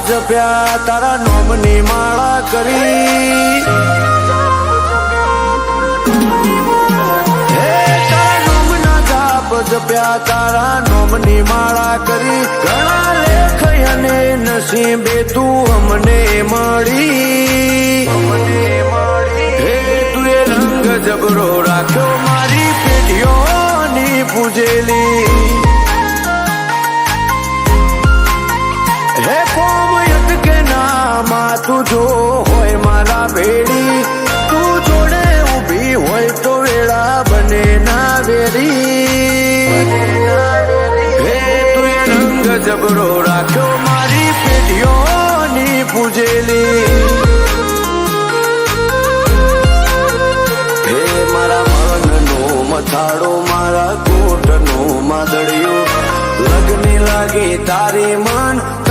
જપ્યા તારા નોમની માળા કરી જપ્યા તારા નોમની માળા કરી ઘણા લેખ અને નસીબે તું અમને મળી હે તું એ રંગ જબરો રાખ્યો મારી પેઢીઓની પૂજેલી હે કોમયત કે નામાં તું જો હોય મારા ભેડી તું જોડે ઊભી હોય તો વેળા બને ના વેરી જબરો રાખ્યો મારી પેઢીઓની પૂજેલી હે મારા મનનો મથાળો મારા કોટનો માદળિયો લગ્ન લાગે તારી મન